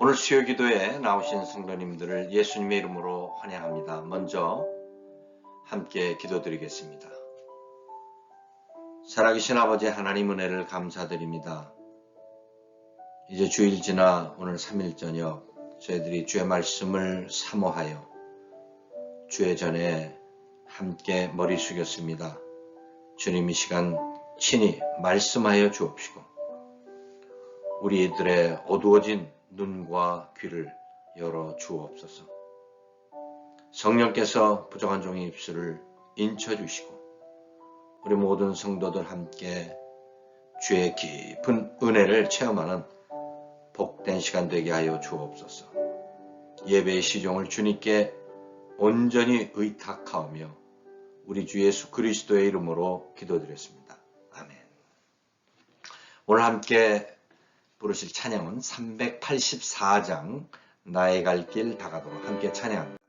오늘 수요 기도에 나오신 성도님들을 예수님의 이름으로 환영합니다. 먼저 함께 기도드리겠습니다. 살아계신 아버지 하나님 은혜를 감사드립니다. 이제 주일 지나 오늘 3일 저녁 저희들이 주의 말씀을 사모하여 주의 전에 함께 머리 숙였습니다. 주님 이 시간 친히 말씀하여 주옵시고 우리들의 어두워진 눈과 귀를 열어 주옵소서. 성령께서 부족한 종의 입술을 인쳐주시고 우리 모든 성도들 함께 주의 깊은 은혜를 체험하는 복된 시간 되게 하여 주옵소서. 예배의 시종을 주님께 온전히 의탁하오며 우리 주 예수 그리스도의 이름으로 기도드렸습니다. 아멘. 오늘 함께 부르실 찬양은 384장 나의 갈 길 다가도록 함께 찬양합니다.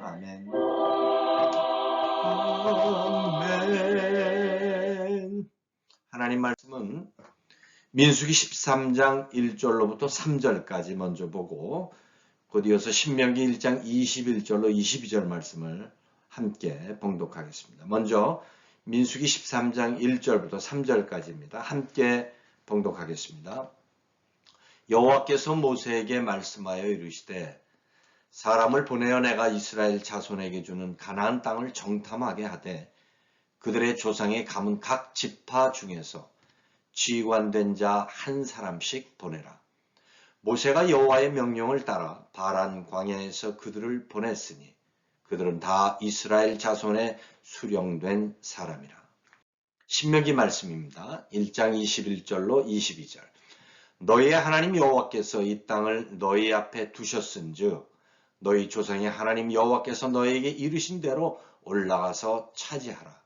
아멘. 하나님 말씀은 민수기 13장 1절로부터 3절까지 먼저 보고 곧 이어서 신명기 1장 21절로 22절 말씀을 함께 봉독하겠습니다. 먼저 민수기 13장 1절부터 3절까지입니다. 함께 봉독하겠습니다. 여호와께서 모세에게 말씀하여 이르시되 사람을 보내어 내가 이스라엘 자손에게 주는 가나안 땅을 정탐하게 하되 그들의 조상의 가문 각 지파 중에서 지관된 자 한 사람씩 보내라. 모세가 여호와의 명령을 따라 바란 광야에서 그들을 보냈으니 그들은 다 이스라엘 자손에 수령된 사람이라. 신명기 말씀입니다. 1장 21절로 22절. 너희의 하나님 여호와께서 이 땅을 너희 앞에 두셨은즉 너희 조상의 하나님 여호와께서 너희에게 이르신 대로 올라가서 차지하라.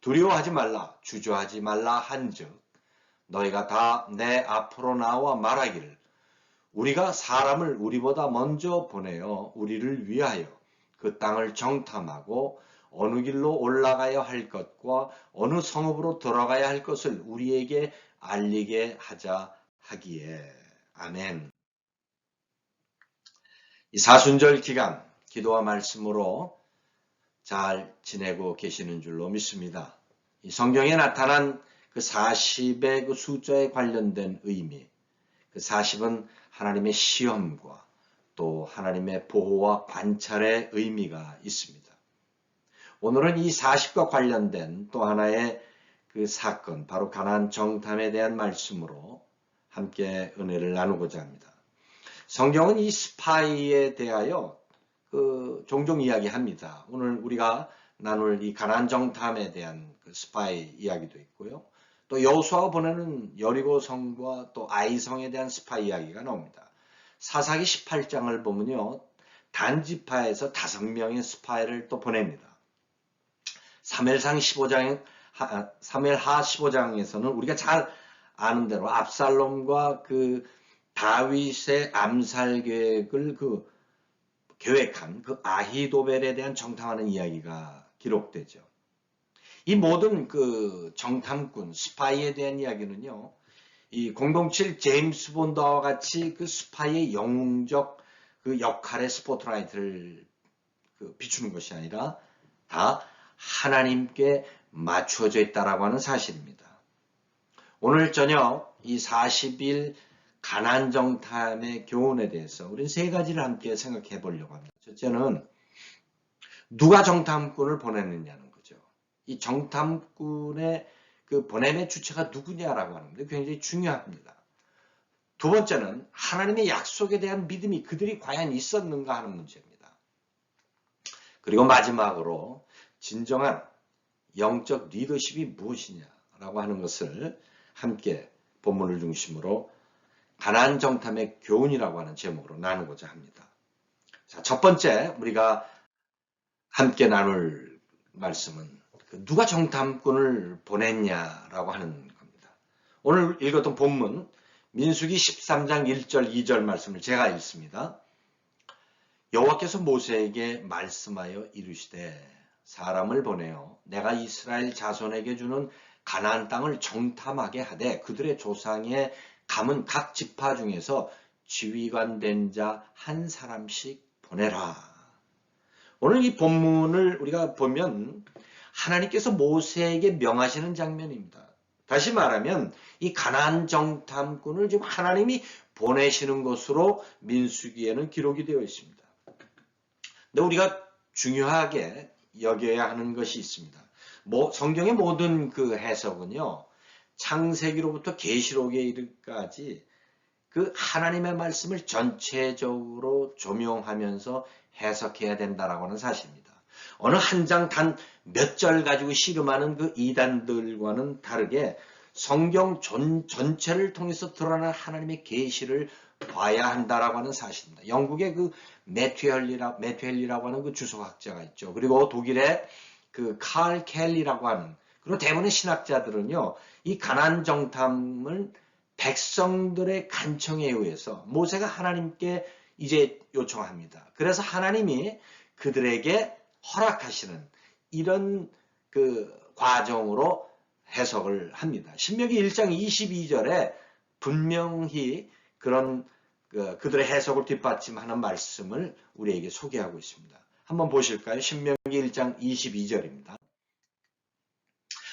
두려워하지 말라, 주저하지 말라 한즉 너희가 다 내 앞으로 나와 말하기를 우리가 사람을 우리보다 먼저 보내어 우리를 위하여 그 땅을 정탐하고 어느 길로 올라가야 할 것과 어느 성읍으로 들어가야 할 것을 우리에게 알리게 하자 하기에. 아멘. 이 사순절 기간 기도와 말씀으로 잘 지내고 계시는 줄로 믿습니다. 이 성경에 나타난 그 40의 그 숫자에 관련된 의미, 그 40은 하나님의 시험과 또 하나님의 보호와 관찰의 의미가 있습니다. 오늘은 이 40과 관련된 또 하나의 그 사건, 바로 가나안 정탐에 대한 말씀으로 함께 은혜를 나누고자 합니다. 성경은 이 스파이에 대하여 종종 이야기합니다. 오늘 우리가 나눌 이 가나안 정탐에 대한 그 스파이 이야기도 있고요. 또 여호수아가 보내는 여리고 성과 또 아이 성에 대한 스파이 이야기가 나옵니다. 사사기 18장을 보면요, 단지파에서 5명의 스파이를 또 보냅니다. 사무엘하 15장에서는 우리가 잘 아는 대로 압살롬과 그 다윗의 암살 계획을 계획한 그 아히도벨에 대한 정탐하는 이야기가 기록되죠. 이 모든 그 정탐꾼, 스파이에 대한 이야기는요, 이 007 제임스 본드와 같이 그 스파이의 영웅적 그 역할의 스포트라이트를 비추는 것이 아니라 다 하나님께 맞추어져 있다라고 하는 사실입니다. 오늘 저녁 이 40일 가나안 정탐의 교훈에 대해서 우리는 3가지를 함께 생각해 보려고 합니다. 첫째는 누가 정탐꾼을 보냈느냐는 거죠. 이 정탐꾼의 그 보냄의 주체가 누구냐라고 하는데 굉장히 중요합니다. 두 번째는 하나님의 약속에 대한 믿음이 그들이 과연 있었는가 하는 문제입니다. 그리고 마지막으로 진정한 영적 리더십이 무엇이냐라고 하는 것을 함께 본문을 중심으로 가나안 정탐의 교훈이라고 하는 제목으로 나누고자 합니다. 자, 첫 번째 우리가 함께 나눌 말씀은 누가 정탐꾼을 보냈냐라고 하는 겁니다. 오늘 읽었던 본문 민수기 13장 1절 2절 말씀을 제가 읽습니다. 여호와께서 모세에게 말씀하여 이르시되 사람을 보내어 내가 이스라엘 자손에게 주는 가나안 땅을 정탐하게 하되 그들의 조상의 감은 각 지파 중에서 지휘관 된 자 한 사람씩 보내라. 오늘 이 본문을 우리가 보면 하나님께서 모세에게 명하시는 장면입니다. 다시 말하면 이 가나안 정탐꾼을 지금 하나님이 보내시는 것으로 민수기에는 기록이 되어 있습니다. 근데 우리가 중요하게 여겨야 하는 것이 있습니다. 성경의 모든 그 해석은요, 창세기로부터 계시록에 이르기까지 그 하나님의 말씀을 전체적으로 조명하면서 해석해야 된다라고 하는 사실입니다. 어느 한 장 단 몇 절 가지고 씨름하는 그 이단들과는 다르게 성경 전체를 통해서 드러난 하나님의 계시를 봐야 한다라고 하는 사실입니다. 영국의 그 매튜헬리라고 하는 그 주석학자가 있죠. 그리고 독일의 그 칼 켈리라고 하는, 그리고 대부분의 신학자들은요, 이 가나안 정탐을 백성들의 간청에 의해서 모세가 하나님께 이제 요청합니다. 그래서 하나님이 그들에게 허락하시는 이런 그 과정으로 해석을 합니다. 신명기 1장 22절에 분명히 그런 그들의 해석을 뒷받침하는 말씀을 우리에게 소개하고 있습니다. 한번 보실까요? 신명기 1장 22절입니다.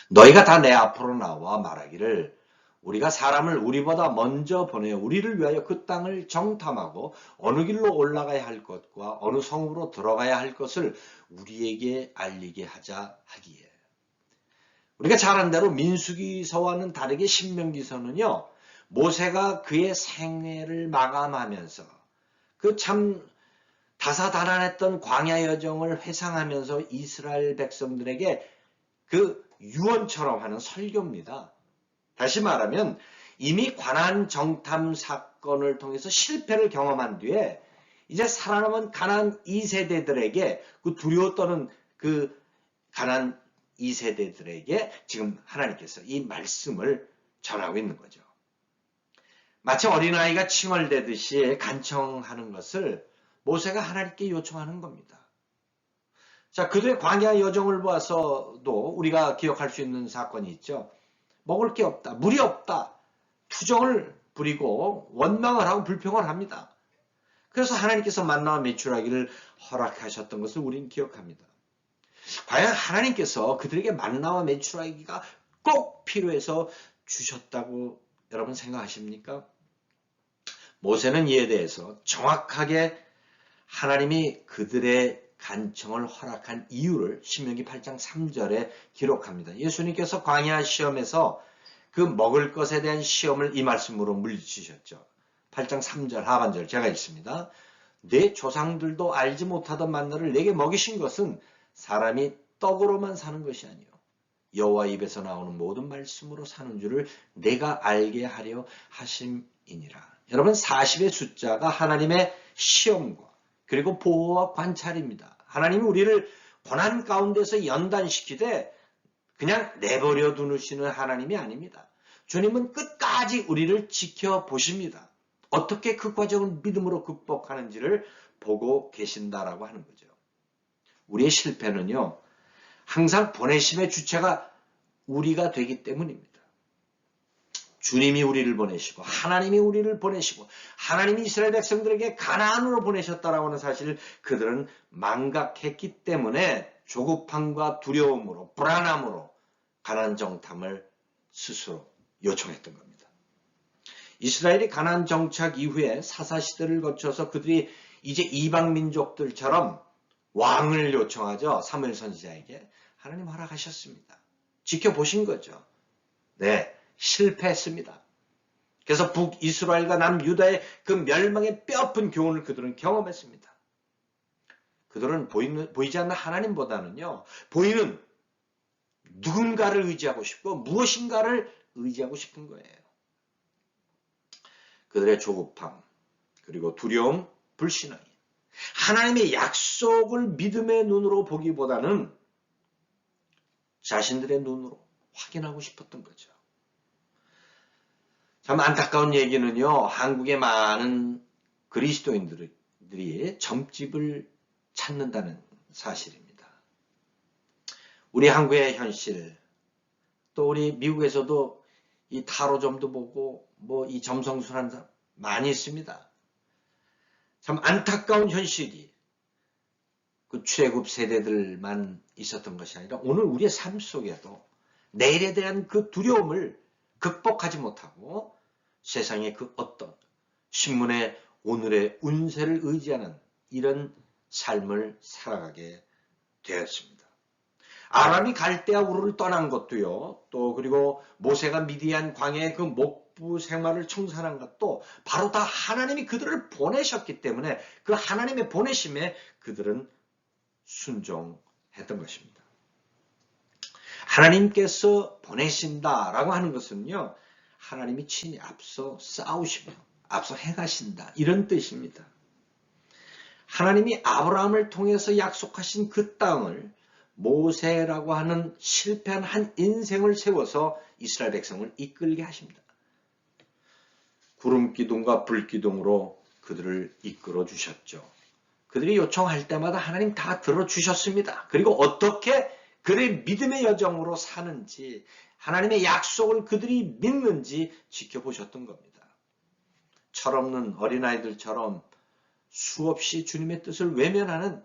너희가 다 내 앞으로 나와 말하기를 우리가 사람을 우리보다 먼저 보내어 우리를 위하여 그 땅을 정탐하고 어느 길로 올라가야 할 것과 어느 성으로 들어가야 할 것을 우리에게 알리게 하자 하기에. 우리가 잘 아는 대로 민수기서와는 다르게 신명기서는요, 모세가 그의 생애를 마감하면서 그 참 다사다난했던 광야 여정을 회상하면서 이스라엘 백성들에게 그 유언처럼 하는 설교입니다. 다시 말하면 이미 가나안 정탐 사건을 통해서 실패를 경험한 뒤에 이제 살아남은 가나안 2세대들에게 그 두려워 떠는 그 가나안 2세대들에게 지금 하나님께서 이 말씀을 전하고 있는 거죠. 마치 어린아이가 칭얼대듯이 간청하는 것을 모세가 하나님께 요청하는 겁니다. 자, 그들의 광야 여정을 보아서도 우리가 기억할 수 있는 사건이 있죠. 먹을 게 없다, 물이 없다, 투정을 부리고 원망을 하고 불평을 합니다. 그래서 하나님께서 만나와 메추라기를 허락하셨던 것을 우리는 기억합니다. 과연 하나님께서 그들에게 만나와 메추라기가 꼭 필요해서 주셨다고 여러분 생각하십니까? 모세는 이에 대해서 정확하게 하나님이 그들의 간청을 허락한 이유를 신명기 8장 3절에 기록합니다. 예수님께서 광야 시험에서 그 먹을 것에 대한 시험을 이 말씀으로 물리치셨죠. 8장 3절 하반절 제가 읽습니다. 내 조상들도 알지 못하던 만나를 내게 먹이신 것은 사람이 떡으로만 사는 것이 아니요 여호와 입에서 나오는 모든 말씀으로 사는 줄을 내가 알게 하려 하심이니라. 여러분 40의 숫자가 하나님의 시험과 그리고 보호와 관찰입니다. 하나님이 우리를 고난 가운데서 연단시키되 그냥 내버려 두시는 하나님이 아닙니다. 주님은 끝까지 우리를 지켜보십니다. 어떻게 그 과정을 믿음으로 극복하는지를 보고 계신다라고 하는 거죠. 우리의 실패는요, 항상 보내심의 주체가 우리가 되기 때문입니다. 주님이 우리를 보내시고 하나님이 우리를 보내시고 하나님이 이스라엘 백성들에게 가나안으로 보내셨다라고 하는 사실을 그들은 망각했기 때문에 조급함과 두려움으로 불안함으로 가나안 정탐을 스스로 요청했던 겁니다. 이스라엘이 가나안 정착 이후에 사사시대를 거쳐서 그들이 이제 이방 민족들처럼 왕을 요청하죠. 사무엘 선지자에게. 하나님 허락하셨습니다. 지켜보신 거죠. 네, 실패했습니다. 그래서 북이스라엘과 남유다의 그 멸망의 뼈아픈 교훈을 그들은 경험했습니다. 그들은 보이지 않는 하나님보다는요, 보이는 누군가를 의지하고 싶고 무엇인가를 의지하고 싶은 거예요. 그들의 조급함, 그리고 두려움, 불신앙. 하나님의 약속을 믿음의 눈으로 보기보다는 자신들의 눈으로 확인하고 싶었던 거죠. 참 안타까운 얘기는요, 한국의 많은 그리스도인들이 점집을 찾는다는 사실입니다. 우리 한국의 현실, 또 우리 미국에서도 이 타로점도 보고 이 점성술하는 사람 많이 있습니다. 참 안타까운 현실이 그 최급 세대들만 있었던 것이 아니라 오늘 우리의 삶 속에도 내일에 대한 그 두려움을 극복하지 못하고 세상의 그 어떤 신문의 오늘의 운세를 의지하는 이런 삶을 살아가게 되었습니다. 아람이 갈대아 우르를 떠난 것도요. 또 그리고 모세가 미디안 광야의 그 목부 생활을 청산한 것도 바로 다 하나님이 그들을 보내셨기 때문에 그 하나님의 보내심에 그들은 순종했던 것입니다. 하나님께서 보내신다라고 하는 것은요. 하나님이 친히 앞서 싸우시며 앞서 행하신다 이런 뜻입니다. 하나님이 아브라함을 통해서 약속하신 그 땅을 모세라고 하는 실패한 한 인생을 세워서 이스라엘 백성을 이끌게 하십니다. 구름기둥과 불기둥으로 그들을 이끌어 주셨죠. 그들이 요청할 때마다 하나님 다 들어주셨습니다. 그리고 어떻게 그들의 믿음의 여정으로 사는지 하나님의 약속을 그들이 믿는지 지켜보셨던 겁니다. 철없는 어린아이들처럼 수없이 주님의 뜻을 외면하는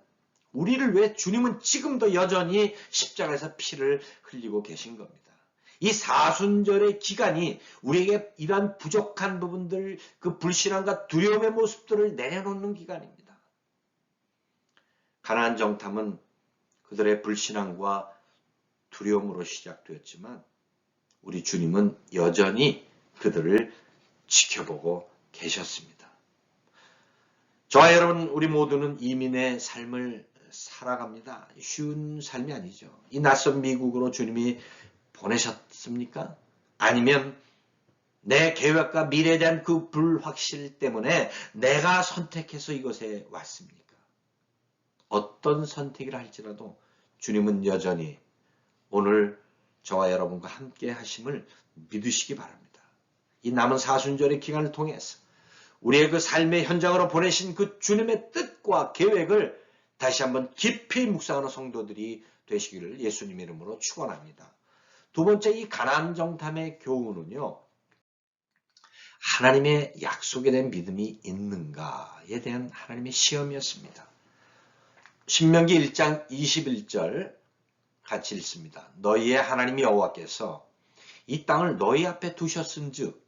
우리를 위해 주님은 지금도 여전히 십자가에서 피를 흘리고 계신 겁니다. 이 사순절의 기간이 우리에게 이러한 부족한 부분들, 그 불신앙과 두려움의 모습들을 내려놓는 기간입니다. 가나안 정탐은 그들의 불신앙과 두려움으로 시작되었지만 우리 주님은 여전히 그들을 지켜보고 계셨습니다. 저와 여러분 우리 모두는 이민의 삶을 살아갑니다. 쉬운 삶이 아니죠. 이 낯선 미국으로 주님이 보내셨습니까? 아니면 내 계획과 미래에 대한 그 불확실 때문에 내가 선택해서 이곳에 왔습니까? 어떤 선택을 할지라도 주님은 여전히 오늘 저와 여러분과 함께 하심을 믿으시기 바랍니다. 이 남은 사순절의 기간을 통해서 우리의 그 삶의 현장으로 보내신 그 주님의 뜻과 계획을 다시 한번 깊이 묵상하는 성도들이 되시기를 예수님 이름으로 축원합니다. 두 번째, 이 가나안 정탐의 교훈은요, 하나님의 약속에 대한 믿음이 있는가에 대한 하나님의 시험이었습니다. 신명기 1장 21절 같이 읽습니다. 너희의 하나님 여호와께서 이 땅을 너희 앞에 두셨은즉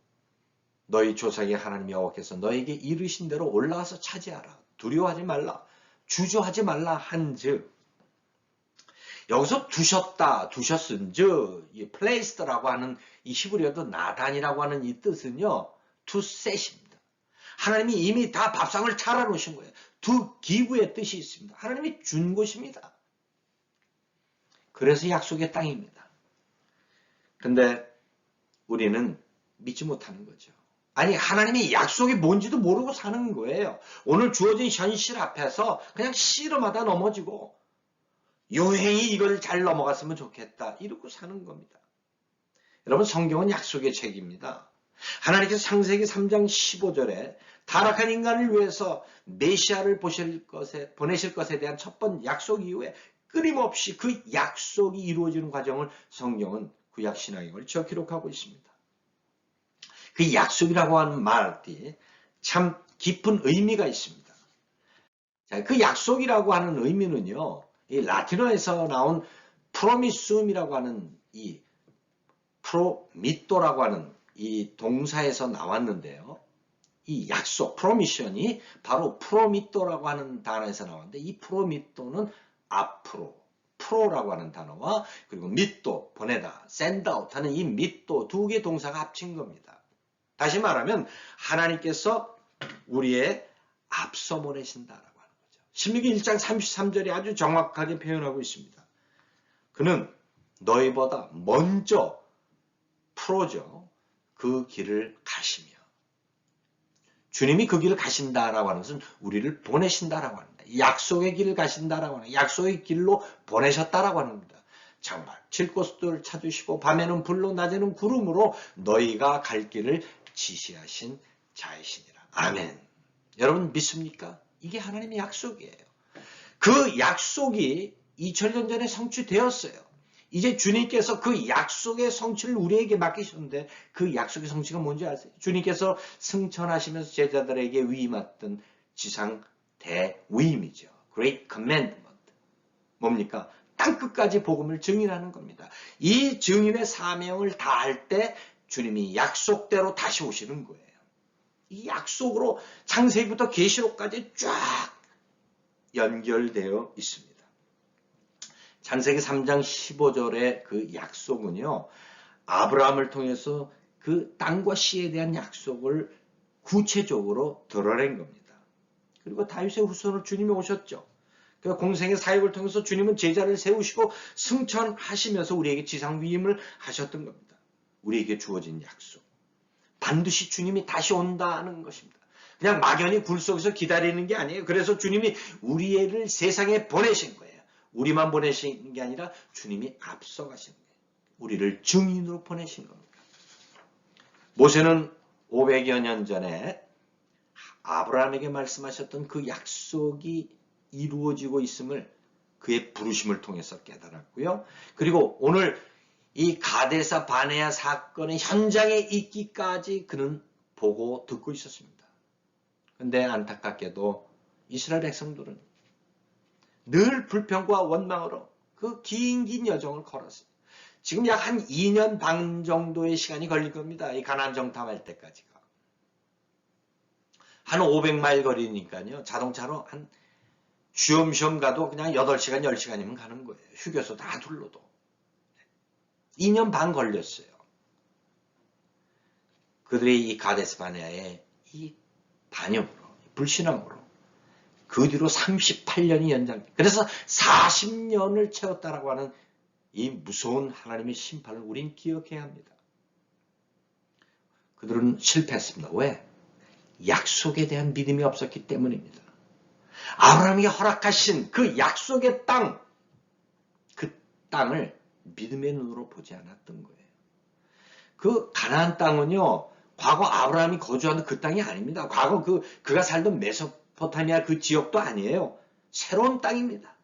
너희 조상의 하나님 여호와께서 너희에게 이르신 대로 올라와서 차지하라. 두려워하지 말라. 주저하지 말라 한즉, 여기서 두셨다, 두셨은즉, 이 placed라고 하는 이 히브리어도 나단이라고 하는 이 뜻은요, to set입니다. 하나님이 이미 다 밥상을 차려놓으신 거예요. to give의 뜻이 있습니다. 하나님이 준 곳입니다. 그래서 약속의 땅입니다. 근데 우리는 믿지 못하는 거죠. 아니, 하나님이 약속이 뭔지도 모르고 사는 거예요. 오늘 주어진 현실 앞에서 그냥 씨름하다 넘어지고 요행이 이걸 잘 넘어갔으면 좋겠다 이러고 사는 겁니다. 여러분, 성경은 약속의 책입니다. 하나님께서 창세기 3장 15절에 타락한 인간을 위해서 메시아를 보내실 것에 대한 첫 번째 약속 이후에 끊임없이 그 약속이 이루어지는 과정을 성경은 구약신약을 기록하고 있습니다. 그 약속이라고 하는 말이 참 깊은 의미가 있습니다. 자, 그 약속이라고 하는 의미는요, 이 라틴어에서 나온 프로미스움이라고 하는 이 프로미토라고 하는 이 동사에서 나왔는데요. 이 약속, 프로미션이 바로 프로미토라고 하는 단어에서 나왔는데, 이 프로미토는 앞으로, 프로라고 하는 단어와 그리고 미토, 보내다, send out 하는 이 미토 두 개의 동사가 합친 겁니다. 다시 말하면 하나님께서 우리의 앞서 보내신다라고 하는 거죠. 신명기 1장 33절에 아주 정확하게 표현하고 있습니다. 그는 너희보다 먼저 프로죠. 그 길을 가시며. 주님이 그 길을 가신다라고 하는 것은 우리를 보내신다라고 합니다. 약속의 길을 가신다라고 하는, 약속의 길로 보내셨다라고 하는 겁니다. 정말 칠곳을 찾으시고 밤에는 불로 낮에는 구름으로 너희가 갈 길을 지시하신 자이시니라. 아멘. 여러분 믿습니까? 이게 하나님의 약속이에요. 그 약속이 2000년 전에 성취되었어요. 이제 주님께서 그 약속의 성취를 우리에게 맡기셨는데, 그 약속의 성취가 뭔지 아세요? 주님께서 승천하시면서 제자들에게 위임했던 지상 대위임이죠. Great Commandment. 뭡니까? 땅끝까지 복음을 증인하는 겁니다. 이 증인의 사명을 다할 때 주님이 약속대로 다시 오시는 거예요. 이 약속으로 창세기부터 계시록까지 쫙 연결되어 있습니다. 창세기 3장 15절의 그 약속은요, 아브라함을 통해서 그 땅과 씨에 대한 약속을 구체적으로 드러낸 겁니다. 그리고 다윗의 후손으로 주님이 오셨죠. 그 공생의 사역을 통해서 주님은 제자를 세우시고 승천하시면서 우리에게 지상 위임을 하셨던 겁니다. 우리에게 주어진 약속. 반드시 주님이 다시 온다는 것입니다. 그냥 막연히 굴 속에서 기다리는 게 아니에요. 그래서 주님이 우리를 세상에 보내신 거예요. 우리만 보내신 게 아니라 주님이 앞서가신 거예요. 우리를 증인으로 보내신 겁니다. 모세는 500여 년 전에 아브라함에게 말씀하셨던 그 약속이 이루어지고 있음을 그의 부르심을 통해서 깨달았고요. 그리고 오늘 이 가데사 바네아 사건의 현장에 있기까지 그는 보고 듣고 있었습니다. 그런데 안타깝게도 이스라엘 백성들은 늘 불평과 원망으로 그 긴 여정을 걸었어요. 지금 약 한 2년 반 정도의 시간이 걸릴 겁니다. 이 가나안 정탐할 때까지가. 한 500마일 거리니까요. 자동차로 한 쉬엄쉬엄 가도 그냥 8시간, 10시간이면 가는 거예요. 휴게소 다 둘러도. 2년 반 걸렸어요. 그들의 이 가데스 바네아의 이 반역으로, 불신앙으로 그 뒤로 38년이 연장. 그래서 40년을 채웠다라고 하는 이 무서운 하나님의 심판을 우린 기억해야 합니다. 그들은 실패했습니다. 왜? 약속에 대한 믿음이 없었기 때문입니다. 아브라함에게 허락하신 그 약속의 땅, 그 땅을 믿음의 눈으로 보지 않았던 거예요. 그 가나안 땅은요, 과거 아브라함이 거주하던 그 땅이 아닙니다. 과거 그가 살던 메소포타미아 그 지역도 아니에요. 새로운 땅입니다.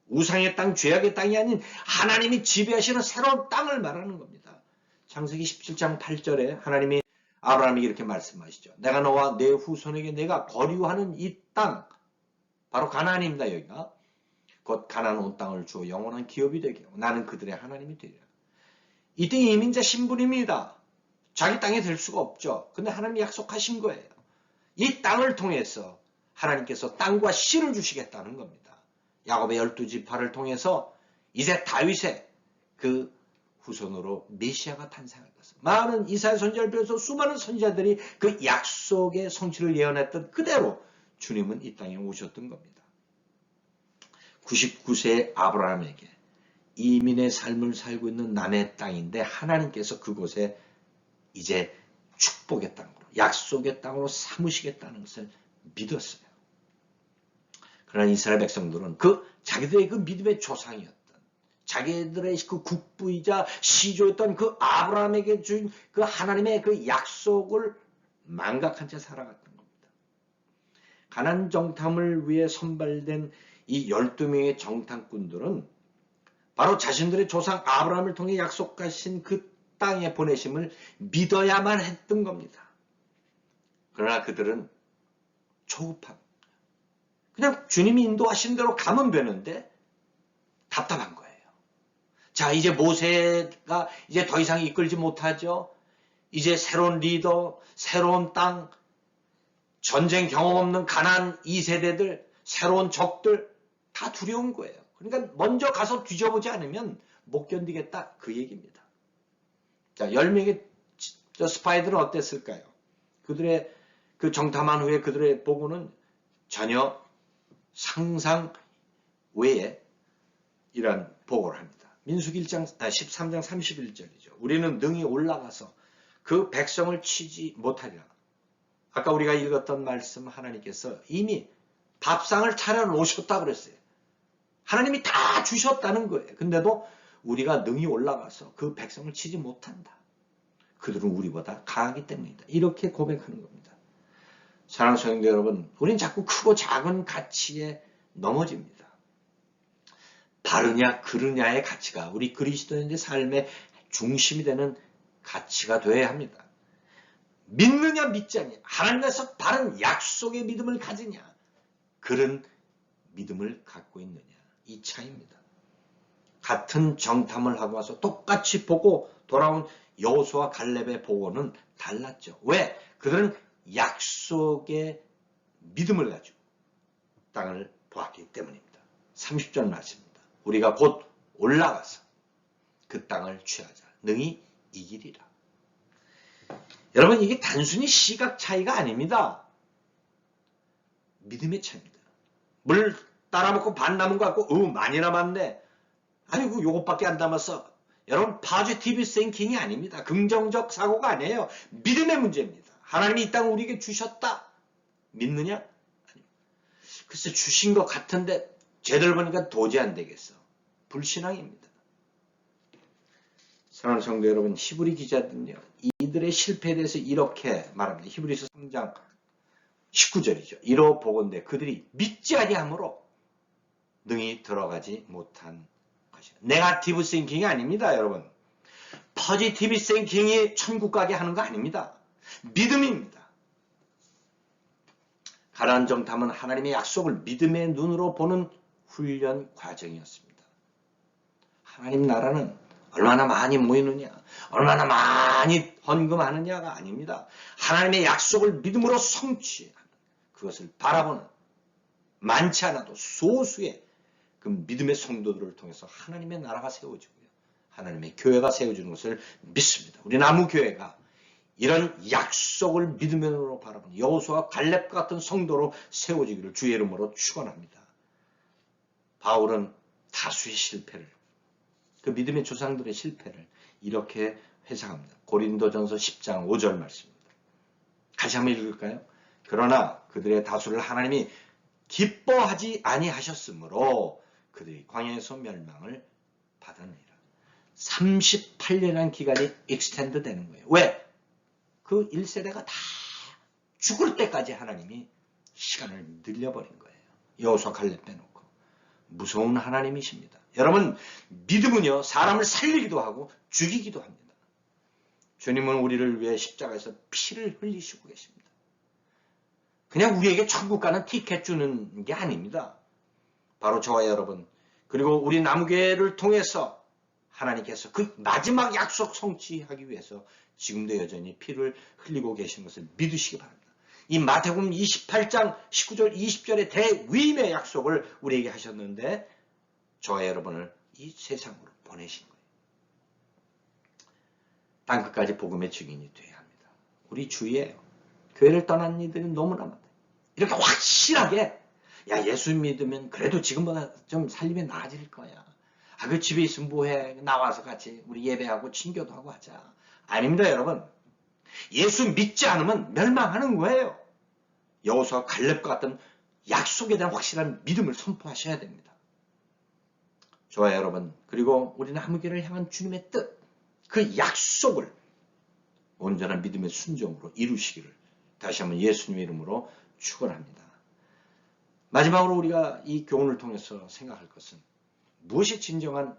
우상의 땅, 죄악의 땅이 아닌 하나님이 지배하시는 새로운 땅을 말하는 겁니다. 창세기 17장 8절에 하나님이 아브라함에게 이렇게 말씀하시죠. 내가 너와 내 후손에게 내가 거류하는 이 땅, 바로 가나안입니다. 여기가. 곧 가나안 온 땅을 주어 영원한 기업이 되게 하고 나는 그들의 하나님이 되리라. 이 땅이 이민자 신분입니다. 자기 땅이 될 수가 없죠. 근데 하나님이 약속하신 거예요. 이 땅을 통해서 하나님께서 땅과 씨를 주시겠다는 겁니다. 야곱의 12지파를 통해서 이제 다윗의 그 후손으로 메시아가 탄생할 것입니다. 많은 이사야 선지자를 비롯해서 수많은 선지자들이 그 약속의 성취를 예언했던 그대로 주님은 이 땅에 오셨던 겁니다. 99세의 아브라함에게 이민의 삶을 살고 있는 남의 땅인데 하나님께서 그곳에 이제 축복의 땅으로, 약속의 땅으로 삼으시겠다는 것을 믿었어요. 그러나 이스라엘 백성들은 자기들의 그 믿음의 조상이었던, 자기들의 그 국부이자 시조였던 그 아브라함에게 준 그 하나님의 그 약속을 망각한 채 살아갔던 겁니다. 가나안 정탐을 위해 선발된 이 12명의 정탐꾼들은 바로 자신들의 조상 아브라함을 통해 약속하신 그 땅에 보내심을 믿어야만 했던 겁니다. 그러나 그들은 조급한, 그냥 주님이 인도하신 대로 가면 되는데 답답한 거예요. 자, 이제 모세가 이제 더 이상 이끌지 못하죠. 이제 새로운 리더, 새로운 땅, 전쟁 경험 없는 가나안 2세대들, 새로운 적들 다 두려운 거예요. 그러니까 먼저 가서 뒤져보지 않으면 못 견디겠다 그 얘기입니다. 자, 10명의 스파이들은 어땠을까요? 그들의 그 정탐한 후에 그들의 보고는 전혀 상상 외에 이런 보고를 합니다. 민수기 13장 31절이죠. 우리는 능히 올라가서 그 백성을 치지 못하리라. 아까 우리가 읽었던 말씀 하나님께서 이미 밥상을 차려놓으셨다 그랬어요. 하나님이 다 주셨다는 거예요. 근데도 우리가 능히 올라가서 그 백성을 치지 못한다. 그들은 우리보다 강하기 때문이다. 이렇게 고백하는 겁니다. 사랑하는 성도 여러분, 우린 자꾸 크고 작은 가치에 넘어집니다. 바르냐 그르냐의 가치가 우리 그리스도인의 삶의 중심이 되는 가치가 되어야 합니다. 믿느냐 믿지 않느냐, 하나님께서 바른 약속의 믿음을 가지냐, 그런 믿음을 갖고 있느냐, 이 차이입니다. 같은 정탐을 하고 와서 똑같이 보고 돌아온 여호수아 갈렙의 보고는 달랐죠. 왜? 그들은 약속의 믿음을 가지고 땅을 보았기 때문입니다. 30절 말씀입니다. 우리가 곧 올라가서 그 땅을 취하자. 능히 이기리라. 여러분, 이게 단순히 시각 차이가 아닙니다. 믿음의 차이입니다. 물 따라먹고 반 남은 것 같고 많이 남았네. 아이고 요것밖에 안 남았어. 여러분, 포지티브 싱킹이 아닙니다. 긍정적 사고가 아니에요. 믿음의 문제입니다. 하나님이 이 땅을 우리에게 주셨다. 믿느냐? 아닙니다. 글쎄 주신 것 같은데 제대로 보니까 도저히 안 되겠어. 불신앙입니다. 사랑하는 성도 여러분, 히브리 기자들은요, 이들의 실패에 대해서 이렇게 말합니다. 히브리서 3장 19절이죠. 이러 보건대 그들이 믿지 아니함으로 능히 들어가지 못한 것이다. 네거티브 싱킹이 아닙니다, 여러분. 포지티브 싱킹이 천국 가게 하는 거 아닙니다. 믿음입니다. 가나안 정탐은 하나님의 약속을 믿음의 눈으로 보는 훈련 과정이었습니다. 하나님 나라는 얼마나 많이 모이느냐, 얼마나 많이 헌금하느냐가 아닙니다. 하나님의 약속을 믿음으로 성취하는, 그것을 바라보는 많지 않아도 소수의 그 믿음의 성도들을 통해서 하나님의 나라가 세워지고요, 하나님의 교회가 세워지는 것을 믿습니다. 우리 나무교회가 이런 약속을 믿음으로 바라보는 여호수아 갈렙과 같은 성도로 세워지기를 주의 이름으로 축원합니다. 바울은 다수의 실패를, 그 믿음의 조상들의 실패를 이렇게 회상합니다. 고린도전서 10장 5절 말씀입니다. 같이 한번 읽을까요? 그러나 그들의 다수를 하나님이 기뻐하지 아니하셨으므로 그들이 광야에서 멸망을 받았느니라. 38년이라는 기간이 익스텐드 되는 거예요. 왜? 그 1세대가 다 죽을 때까지 하나님이 시간을 늘려버린 거예요. 여호수아 갈렙 빼놓고. 무서운 하나님이십니다. 여러분, 믿음은요, 사람을 살리기도 하고 죽이기도 합니다. 주님은 우리를 위해 십자가에서 피를 흘리시고 계십니다. 그냥 우리에게 천국 가는 티켓 주는 게 아닙니다. 바로 저와 여러분, 그리고 우리 남교회를 통해서 하나님께서 그 마지막 약속 성취하기 위해서 지금도 여전히 피를 흘리고 계신 것을 믿으시기 바랍니다. 이 마태복음 28장 19절 20절의 대위임의 약속을 우리에게 하셨는데 저와 여러분을 이 세상으로 보내신 거예요. 땅끝까지 복음의 증인이 되어야 합니다. 우리 주위에 교회를 떠난 이들이 너무나 많아요. 이렇게 확실하게 야, 예수 믿으면 그래도 지금보다 좀 살림이 나아질 거야. 아, 그 집에 있으면 뭐해? 나와서 같이 우리 예배하고 친교도 하고 하자. 아닙니다, 여러분. 예수 믿지 않으면 멸망하는 거예요. 여호수아 갈렙과 같은 약속에 대한 확실한 믿음을 선포하셔야 됩니다. 저와 여러분, 그리고 우리 남교회를 향한 주님의 뜻, 그 약속을 온전한 믿음의 순종으로 이루시기를 다시 한번 예수님의 이름으로 축원합니다. 마지막으로 우리가 이 교훈을 통해서 생각할 것은 무엇이 진정한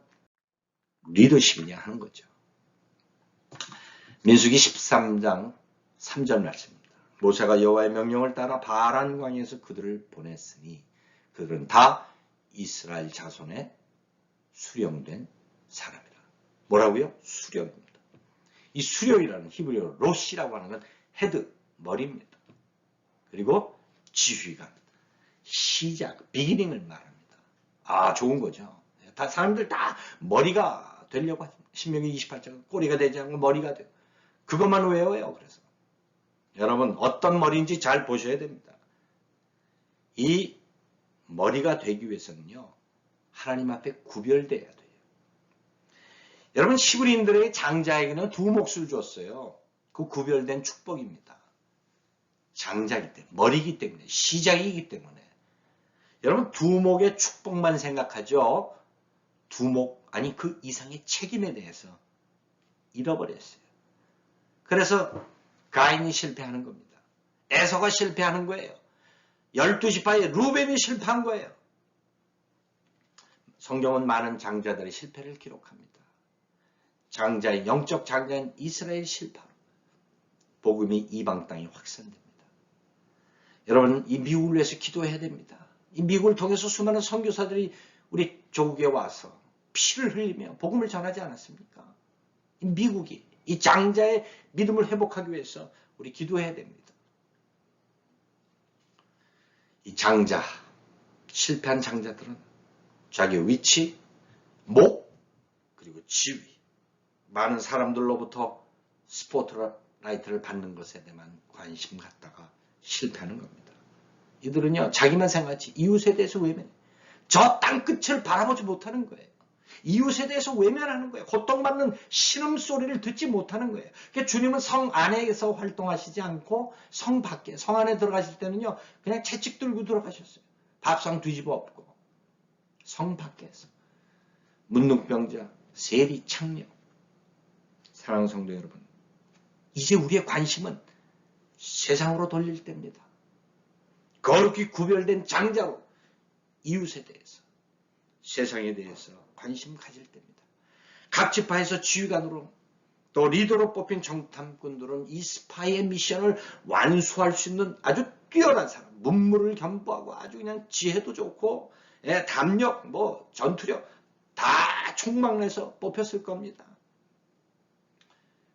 리더십이냐 하는 거죠. 민수기 13장 3절 말씀입니다. 모세가 여호와의 명령을 따라 바란 광야에서 그들을 보냈으니 그들은 다 이스라엘 자손의 수령된 사람이라. 뭐라고요? 수령입니다. 이 수령이라는 히브리어 로시라고 하는 건 헤드, 머리입니다. 그리고 지휘관, 시작, 비기닝을 말합니다. 아, 좋은 거죠. 다 사람들 다 머리가 되려고 하죠. 신명기 28장 꼬리가 되지 않고 머리가 돼요. 그것만 외워요. 그래서 여러분 어떤 머리인지 잘 보셔야 됩니다. 이 머리가 되기 위해서는요. 하나님 앞에 구별돼야 돼요. 여러분 히브리인들의 장자에게는 두 몫을 줬어요. 그 구별된 축복입니다. 장자이기 때문에, 머리이기 때문에, 시작이기 때문에. 여러분 두목의 축복만 생각하죠. 두목, 아니 그 이상의 책임에 대해서 잃어버렸어요. 그래서 가인이 실패하는 겁니다. 에서가 실패하는 거예요. 12지파의 루벤이 실패한 거예요. 성경은 많은 장자들의 실패를 기록합니다. 장자의 영적 장자인 이스라엘 실패로 복음이 이방 땅에 확산됩니다. 여러분 이 미국을 위해서 기도해야 됩니다. 이 미국을 통해서 수많은 선교사들이 우리 조국에 와서 피를 흘리며 복음을 전하지 않았습니까? 이 미국이 이 장자의 믿음을 회복하기 위해서 우리 기도해야 됩니다. 이 장자, 실패한 장자들은 자기 위치, 목, 그리고 지위, 많은 사람들로부터 스포트라이트를 받는 것에 대한 관심 갖다가 실패하는 겁니다. 이들은요, 자기만 생각하지 이웃에 대해서 외면해. 저 땅끝을 바라보지 못하는 거예요. 이웃에 대해서 외면하는 거예요. 고통받는 신음소리를 듣지 못하는 거예요. 그러니까 주님은 성 안에서 활동하시지 않고 성 밖에, 성 안에 들어가실 때는요, 그냥 채찍 들고 들어가셨어요. 밥상 뒤집어 엎고. 성 밖에서. 문둥병자, 세리, 창녀. 사랑하는 성도 여러분, 이제 우리의 관심은 세상으로 돌릴 때입니다. 거룩히 구별된 장자로 이웃에 대해서, 세상에 대해서 관심 가질 때입니다. 각 지파에서 지휘관으로 또 리더로 뽑힌 정탐꾼들은 이 스파이의 미션을 완수할 수 있는 아주 뛰어난 사람, 문무를 겸부하고 아주 그냥 지혜도 좋고 담력, 전투력 다 총망내서 뽑혔을 겁니다.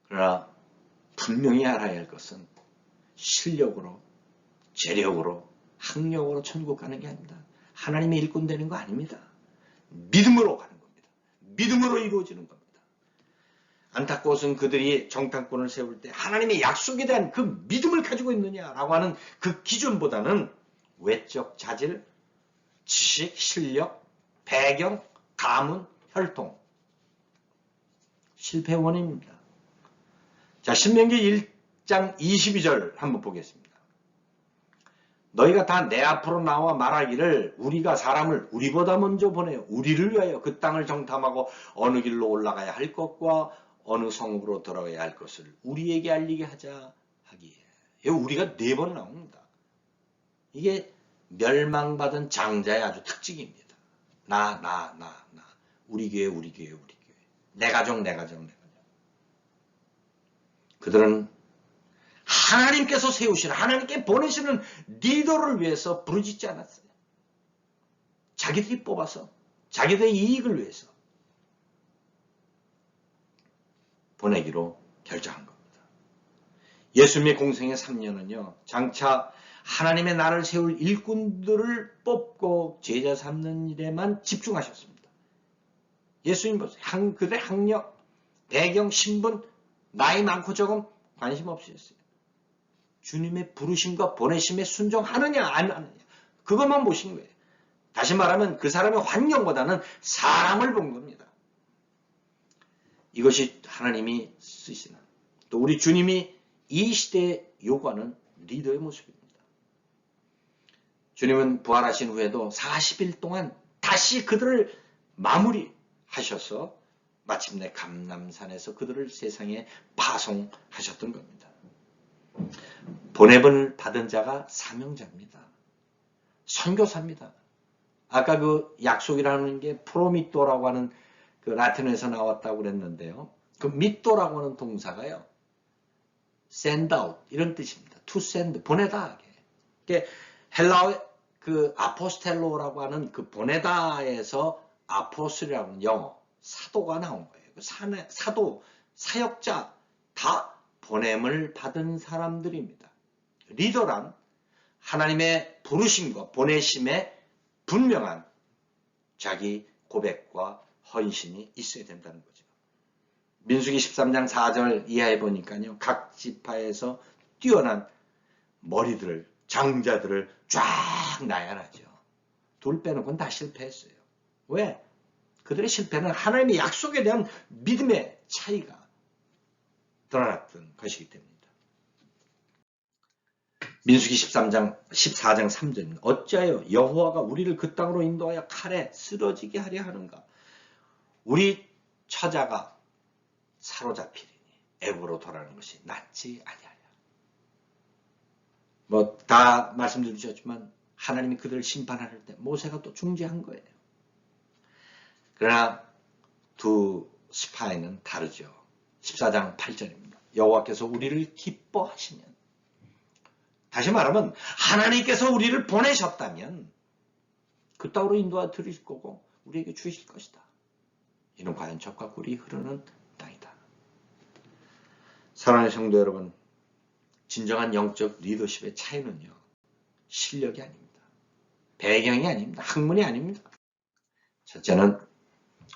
그러나 분명히 알아야 할 것은 실력으로, 재력으로, 학력으로 천국 가는 게 아닙니다. 하나님의 일꾼 되는 거 아닙니다. 믿음으로 가는 겁니다. 믿음으로 이루어지는 겁니다. 안타까워서는 그들이 정탐꾼을 세울 때 하나님의 약속에 대한 그 믿음을 가지고 있느냐라고 하는 그 기준보다는 외적 자질, 지식, 실력, 배경, 가문, 혈통, 실패 원인입니다. 자, 신명기 1장 22절 한번 보겠습니다. 너희가 다 내 앞으로 나와 말하기를 우리가 사람을 우리보다 먼저 보내요. 우리를 위하여 그 땅을 정탐하고 어느 길로 올라가야 할 것과 어느 성읍으로 들어가야 할 것을 우리에게 알리게 하자. 하기에 우리가 4번 나옵니다. 이게 멸망받은 장자의 아주 특징입니다. 나. 우리 교회. 내 가정. 그들은 하나님께서 세우시는, 하나님께 보내시는 리더를 위해서 부르짖지 않았어요. 자기들이 뽑아서, 자기들의 이익을 위해서 보내기로 결정한 겁니다. 예수님의 공생의 3년은요, 장차 하나님의 나라를 세울 일꾼들을 뽑고 제자 삼는 일에만 집중하셨습니다. 예수님 보세요. 그들의 학력, 배경, 신분, 나이 많고 적음 관심 없으셨어요. 주님의 부르심과 보내심에 순종하느냐 안 하느냐 그것만 보신 거예요. 다시 말하면 그 사람의 환경보다는 사람을 본 겁니다. 이것이 하나님이 쓰시는, 또 우리 주님이 이 시대에 요구하는 리더의 모습입니다. 주님은 부활하신 후에도 40일 동안 다시 그들을 마무리하셔서 마침내 감람산에서 그들을 세상에 파송하셨던 겁니다. 보냄을 받은 자가 사명자입니다. 선교사입니다. 아까 그 약속이라는 게 프로미토라고 하는 그 라틴어에서 나왔다고 그랬는데요. 그 미토라고 하는 동사가요, send out 이런 뜻입니다. to send, 보내다. 이게 헬라어 그 아포스텔로라고 하는 그 보내다에서 아포스라고 하는 영어 사도가 나온 거예요. 사도, 사역자 다 보냄을 받은 사람들입니다. 리더란 하나님의 부르심과 보내심에 분명한 자기 고백과 헌신이 있어야 된다는 거죠. 민수기 13장 4절 이하에 보니까요, 각 지파에서 뛰어난 머리들을, 장자들을 쫙 나열하죠. 둘 빼놓고는 다 실패했어요. 왜? 그들의 실패는 하나님의 약속에 대한 믿음의 차이가 드러났던 것이기 때문입니다. 민수기 14장 3절 어찌하여 여호와가 우리를 그 땅으로 인도하여 칼에 쓰러지게 하려 하는가? 우리 처자가 사로잡히리니 애굽으로 돌아가는 것이 낫지 아니하냐. 뭐 다 말씀드리셨지만 하나님이 그들을 심판할 때 모세가 또 중재한 거예요. 그러나 두 스파이는 다르죠. 14장 8절입니다. 여호와께서 우리를 기뻐하시면, 다시 말하면 하나님께서 우리를 보내셨다면 그 땅으로 인도하 드릴 거고 우리에게 주실 것이다. 이는 과연 젖과 꿀이 흐르는 땅이다. 사랑하는 성도 여러분, 진정한 영적 리더십의 차이는요, 실력이 아닙니다. 배경이 아닙니다. 학문이 아닙니다. 첫째는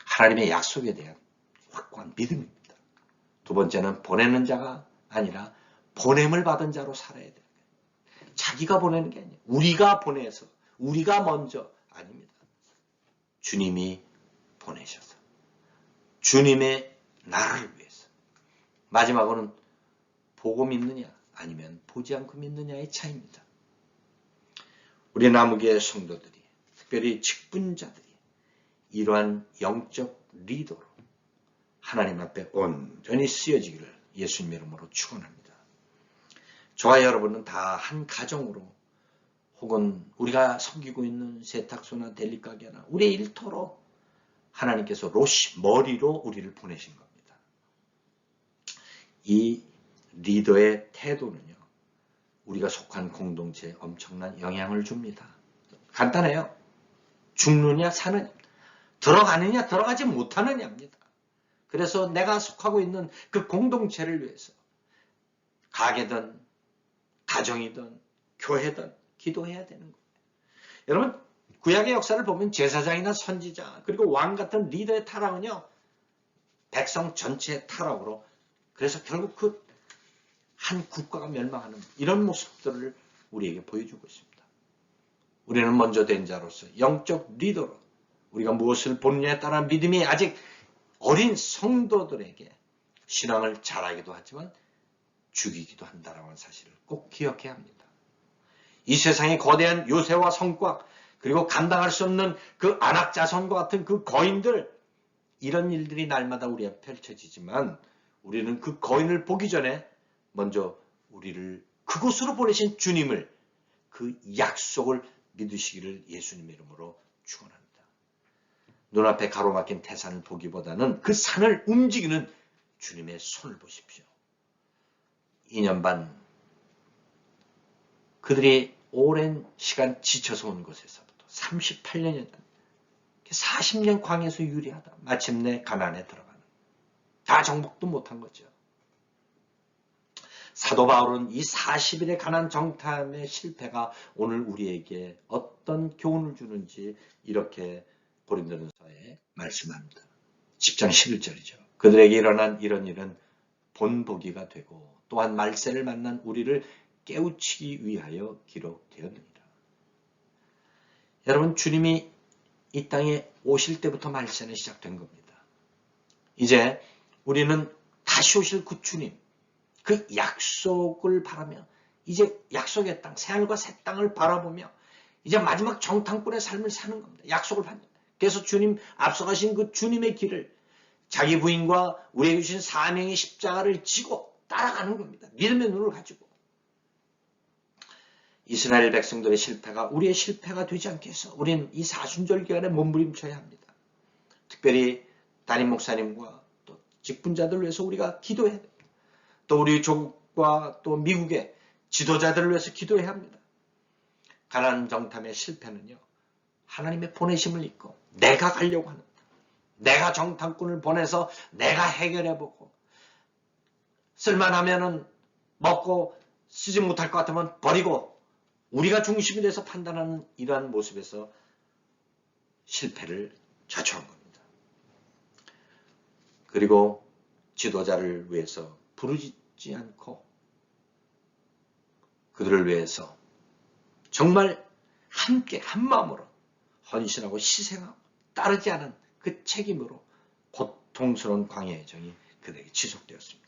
하나님의 약속에 대한 확고한 믿음입니다. 두 번째는 보내는 자가 아니라 보냄을 받은 자로 살아야 돼요. 자기가 보내는 게 아니에요. 우리가 보내서, 우리가 먼저 아닙니다. 주님이 보내셔서, 주님의 나라를 위해서. 마지막으로는 보고 믿느냐 아니면 보지 않고 믿느냐의 차이입니다. 우리 남우교회 성도들이, 특별히 직분자들이 이러한 영적 리더로 하나님 앞에 온전히 쓰여지기를 예수님 이름으로 축원합니다. 저와 여러분은 다 한 가정으로, 혹은 우리가 섬기고 있는 세탁소나 델리가게나 우리의 일터로 하나님께서 머리로 우리를 보내신 겁니다. 이 리더의 태도는요, 우리가 속한 공동체에 엄청난 영향을 줍니다. 간단해요. 죽느냐 사느냐, 들어가느냐 들어가지 못하느냐입니다. 그래서 내가 속하고 있는 그 공동체를 위해서 가게든 가정이든 교회든 기도해야 되는 거예요. 여러분, 구약의 역사를 보면 제사장이나 선지자 그리고 왕 같은 리더의 타락은요, 백성 전체의 타락으로, 그래서 결국 그 한 국가가 멸망하는 이런 모습들을 우리에게 보여주고 있습니다. 우리는 먼저 된 자로서 영적 리더로 우리가 무엇을 보느냐에 따라 믿음이 아직 어린 성도들에게 신앙을 잘하기도 하지만 죽이기도 한다는 사실을 꼭 기억해야 합니다. 이 세상의 거대한 요새와 성곽, 그리고 감당할 수 없는 그 안악자손과 같은 그 거인들, 이런 일들이 날마다 우리 앞에 펼쳐지지만 우리는 그 거인을 보기 전에 먼저 우리를 그곳으로 보내신 주님을, 그 약속을 믿으시기를 예수님의 이름으로 축원합니다. 눈앞에 가로막힌 태산을 보기보다는 그 산을 움직이는 주님의 손을 보십시오. 2년 반 그들이 오랜 시간 지쳐서 온 곳에서부터 38년이 40년 광야에서 유리하다 마침내 가나안에 들어가는, 다 정복도 못한 거죠. 사도 바울은 이 40일의 가나안 정탐의 실패가 오늘 우리에게 어떤 교훈을 주는지 이렇게 고린도전서에 말씀합니다. 10장 11절이죠. 그들에게 일어난 이런 일은 본보기가 되고 또한 말세를 만난 우리를 깨우치기 위하여 기록되었느니라. 여러분, 주님이 이 땅에 오실 때부터 말세는 시작된 겁니다. 이제 우리는 다시 오실 그 주님, 그 약속을 바라며 이제 약속의 땅, 새하늘과 새 땅을 바라보며 이제 마지막 정탐꾼의 삶을 사는 겁니다. 약속을 받는. 그래서 주님 앞서가신 그 주님의 길을 자기 부인과 우리에게 주신 사명의 십자가를 지고 따라가는 겁니다. 믿음의 눈을 가지고. 이스라엘 백성들의 실패가 우리의 실패가 되지 않게 해서 우리는 이 사순절 기간에 몸부림쳐야 합니다. 특별히 담임 목사님과 또 직분자들을 위해서 우리가 기도해야 됩니다. 또 우리 조국과 또 미국의 지도자들을 위해서 기도해야 합니다. 가나안 정탐의 실패는요, 하나님의 보내심을 잊고 내가 가려고 하는, 내가 정탐꾼을 보내서 내가 해결해보고 쓸만하면은 먹고 쓰지 못할 것 같으면 버리고 우리가 중심이 돼서 판단하는 이러한 모습에서 실패를 자초한 겁니다. 그리고 지도자를 위해서 부르짖지 않고 그들을 위해서 정말 함께 한마음으로 헌신하고 희생하고 따르지 않은 그 책임으로 고통스러운 광야의 정이 그들에게 지속되었습니다.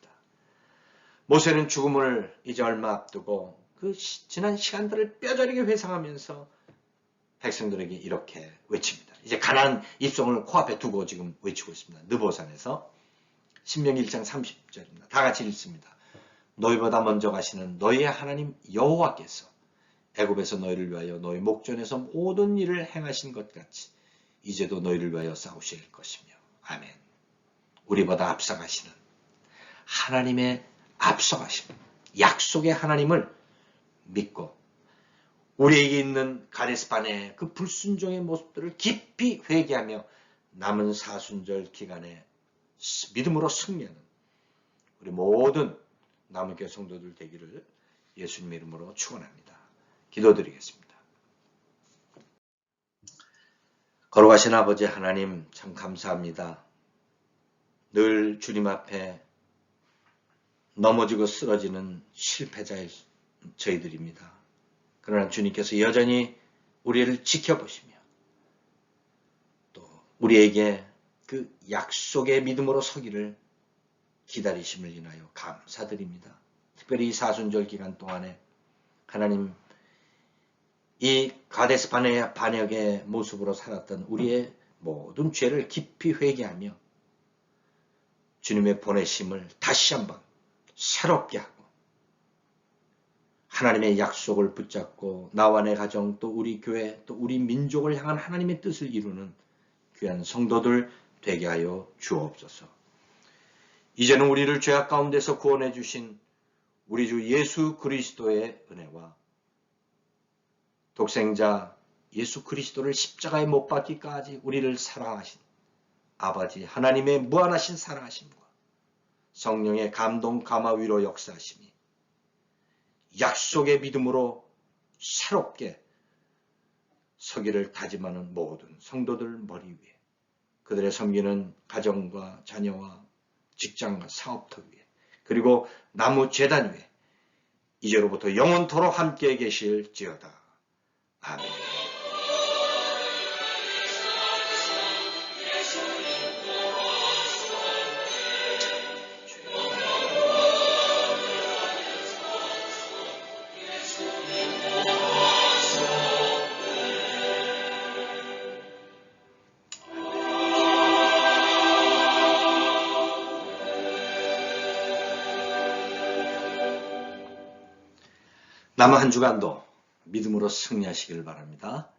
모세는 죽음을 이제 얼마 앞두고 그 지난 시간들을 뼈저리게 회상하면서 백성들에게 이렇게 외칩니다. 이제 가나안 입성을 코앞에 두고 지금 외치고 있습니다. 느보산에서 신명기 1장 30절입니다. 다 같이 읽습니다. 너희보다 먼저 가시는 너희의 하나님 여호와께서 애굽에서 너희를 위하여 너희 목전에서 모든 일을 행하신 것 같이 이제도 너희를 위하여 싸우실 것이며. 아멘. 우리보다 앞서가시는 하나님의 앞서가심, 약속의 하나님을 믿고 우리에게 있는 가데스바네의 그 불순종의 모습들을 깊이 회개하며 남은 사순절 기간에 믿음으로 승리하는 우리 모든 남은교회 성도들 되기를 예수님의 이름으로 축원합니다. 기도드리겠습니다. 걸어가신 아버지 하나님, 참 감사합니다. 늘 주님 앞에 넘어지고 쓰러지는 실패자의 저희들입니다. 그러나 주님께서 여전히 우리를 지켜보시며 또 우리에게 그 약속의 믿음으로 서기를 기다리심을 인하여 감사드립니다. 특별히 이 사순절 기간 동안에 하나님, 이 가데스 반역의 모습으로 살았던 우리의 모든 죄를 깊이 회개하며 주님의 보내심을 다시 한번 새롭게 하고 하나님의 약속을 붙잡고 나와 내 가정 또 우리 교회 또 우리 민족을 향한 하나님의 뜻을 이루는 귀한 성도들 되게 하여 주옵소서. 이제는 우리를 죄악 가운데서 구원해 주신 우리 주 예수 그리스도의 은혜와 독생자 예수 그리스도를 십자가에 못 박기까지 우리를 사랑하신 아버지 하나님의 무한하신 사랑하심과 성령의 감동 감화 위로 역사하심이 약속의 믿음으로 새롭게 서기를 다짐하는 모든 성도들 머리 위에, 그들의 섬기는 가정과 자녀와 직장과 사업터 위에, 그리고 나무 제단 위에 이제로부터 영원토록 함께 계실지어다. 아멘. 남은 한 주간도 믿음으로 승리하시길 바랍니다.